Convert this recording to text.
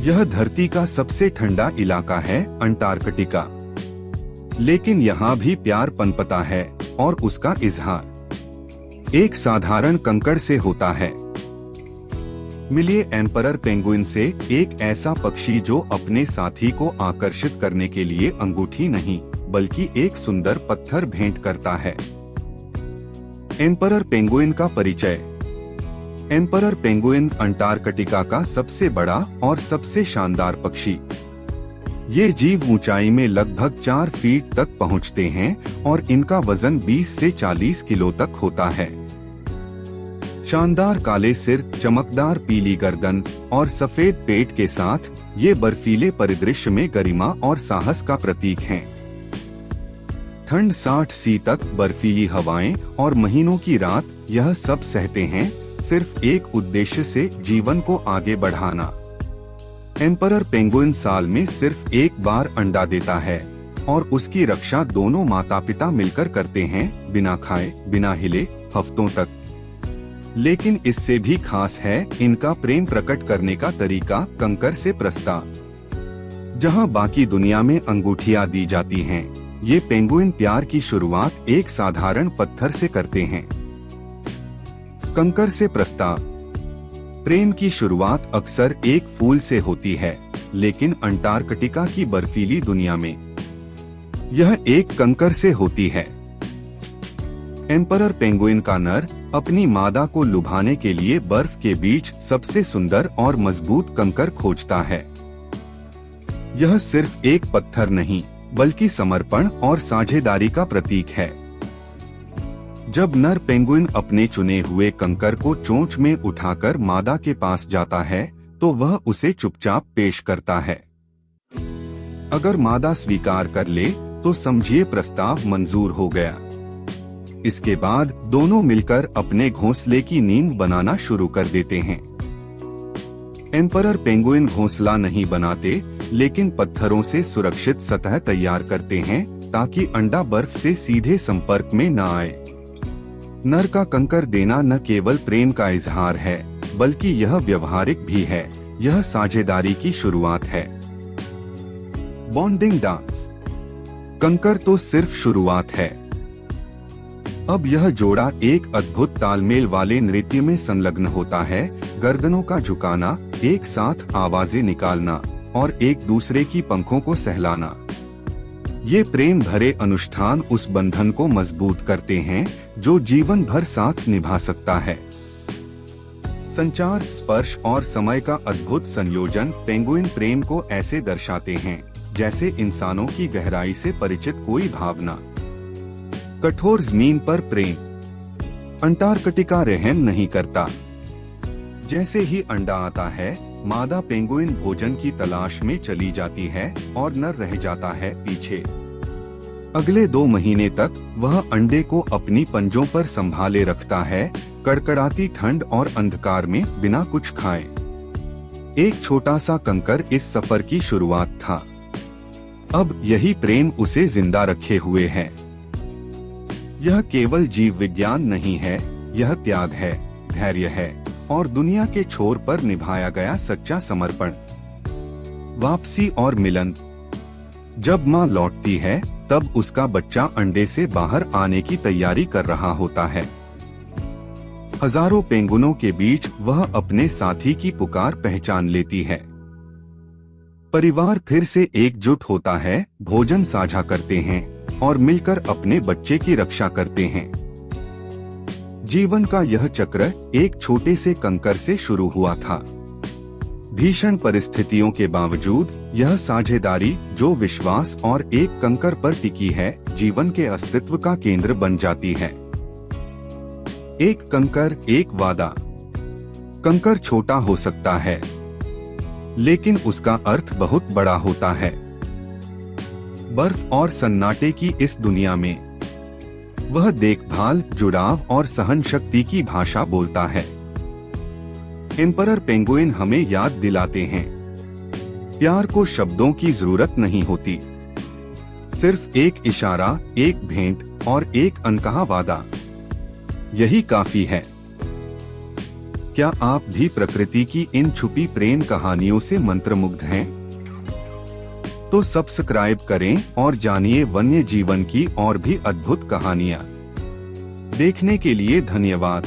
यह धरती का सबसे ठंडा इलाका है, अंटार्कटिका। लेकिन यहाँ भी प्यार पनपता है और उसका इजहार एक साधारण कंकड़ से होता है। मिलिए एम्परर पेंगुइन से, एक ऐसा पक्षी जो अपने साथी को आकर्षित करने के लिए अंगूठी नहीं बल्कि एक सुंदर पत्थर भेंट करता है। एम्परर पेंगुइन का परिचय। एम्परर पेंगुइन अंटार्कटिका का सबसे बड़ा और सबसे शानदार पक्षी। ये जीव ऊंचाई में लगभग 4 फीट तक पहुंचते हैं और इनका वजन 20 से 40 किलो तक होता है। शानदार काले सिर, चमकदार पीली गर्दन और सफेद पेट के साथ ये बर्फीले परिदृश्य में गरिमा और साहस का प्रतीक हैं। ठंड 60 सी तक, बर्फीली हवाएं और महीनों की रात, यह सब सहते हैं सिर्फ एक उद्देश्य से, जीवन को आगे बढ़ाना। एम्परर पेंगुइन साल में सिर्फ एक बार अंडा देता है और उसकी रक्षा दोनों माता पिता मिलकर करते हैं, बिना खाए बिना हिले, हफ्तों तक। लेकिन इससे भी खास है इनका प्रेम प्रकट करने का तरीका। कंकर से प्रस्ताव। जहां बाकी दुनिया में अंगूठियां दी जाती हैं, ये पेंगुइन प्यार की शुरुआत एक साधारण पत्थर से करते हैं। कंकर से प्रस्ताव। प्रेम की शुरुआत अक्सर एक फूल से होती है, लेकिन अंटार्कटिका की बर्फीली दुनिया में यह एक कंकर से होती है। एम्परर पेंगुइन का नर अपनी मादा को लुभाने के लिए बर्फ के बीच सबसे सुंदर और मजबूत कंकर खोजता है। यह सिर्फ एक पत्थर नहीं बल्कि समर्पण और साझेदारी का प्रतीक है। जब नर पेंगुइन अपने चुने हुए कंकर को चोंच में उठाकर मादा के पास जाता है तो वह उसे चुपचाप पेश करता है। अगर मादा स्वीकार कर ले तो समझिए प्रस्ताव मंजूर हो गया। इसके बाद दोनों मिलकर अपने घोंसले की नींव बनाना शुरू कर देते हैं। एम्परर पेंगुइन घोंसला नहीं बनाते, लेकिन पत्थरों से सुरक्षित सतह तैयार करते हैं ताकि अंडा बर्फ से सीधे संपर्क में न आए। नर का कंकर देना न केवल प्रेम का इजहार है बल्कि यह व्यवहारिक भी है। यह साझेदारी की शुरुआत है। Bonding dance. कंकर तो सिर्फ शुरुआत है। अब यह जोड़ा एक अद्भुत तालमेल वाले नृत्य में संलग्न होता है। गर्दनों का झुकाना, एक साथ आवाजें निकालना और एक दूसरे की पंखों को सहलाना। ये प्रेम भरे अनुष्ठान उस बंधन को मजबूत करते हैं जो जीवन भर साथ निभा सकता है। संचार, स्पर्श और समय का अद्भुत संयोजन पेंगुइन प्रेम को ऐसे दर्शाते हैं जैसे इंसानों की गहराई से परिचित कोई भावना। कठोर जमीन पर प्रेम। अंटार्कटिका रहम नहीं करता। जैसे ही अंडा आता है, मादा पेंगुइन भोजन की तलाश में चली जाती है और नर रह जाता है पीछे। अगले 2 महीने तक वह अंडे को अपनी पंजों पर संभाले रखता है, कड़कड़ाती ठंड और अंधकार में बिना कुछ खाए। एक छोटा सा कंकर इस सफर की शुरुआत था। अब यही प्रेम उसे जिंदा रखे हुए है। यह केवल जीव विज्ञान नहीं है, यह त्याग है, धैर्य है और दुनिया के छोर पर निभाया गया सच्चा समर्पण। वापसी और मिलन। जब माँ लौटती है तब उसका बच्चा अंडे से बाहर आने की तैयारी कर रहा होता है। हजारों पेंगुइनों के बीच वह अपने साथी की पुकार पहचान लेती है। परिवार फिर से एकजुट होता है, भोजन साझा करते हैं और मिलकर अपने बच्चे की रक्षा करते हैं। जीवन का यह चक्र एक छोटे से कंकर से शुरू हुआ था। भीषण परिस्थितियों के बावजूद यह साझेदारी जो विश्वास और एक कंकर पर टिकी है, जीवन के अस्तित्व का केंद्र बन जाती है। एक कंकर, एक वादा। कंकर छोटा हो सकता है, लेकिन उसका अर्थ बहुत बड़ा होता है। बर्फ और सन्नाटे की इस दुनिया में वह देखभाल, जुड़ाव और सहन शक्ति की भाषा बोलता है। एम्परर पेंगुइन हमें याद दिलाते हैं, प्यार को शब्दों की जरूरत नहीं होती, सिर्फ एक इशारा, एक भेंट और एक अनकहा वादा, यही काफी है। क्या आप भी प्रकृति की इन छुपी प्रेम कहानियों से मंत्रमुग्ध हैं? तो सब्सक्राइब करें और जानिए वन्य जीवन की और भी अद्भुत कहानियाँ। देखने के लिए धन्यवाद।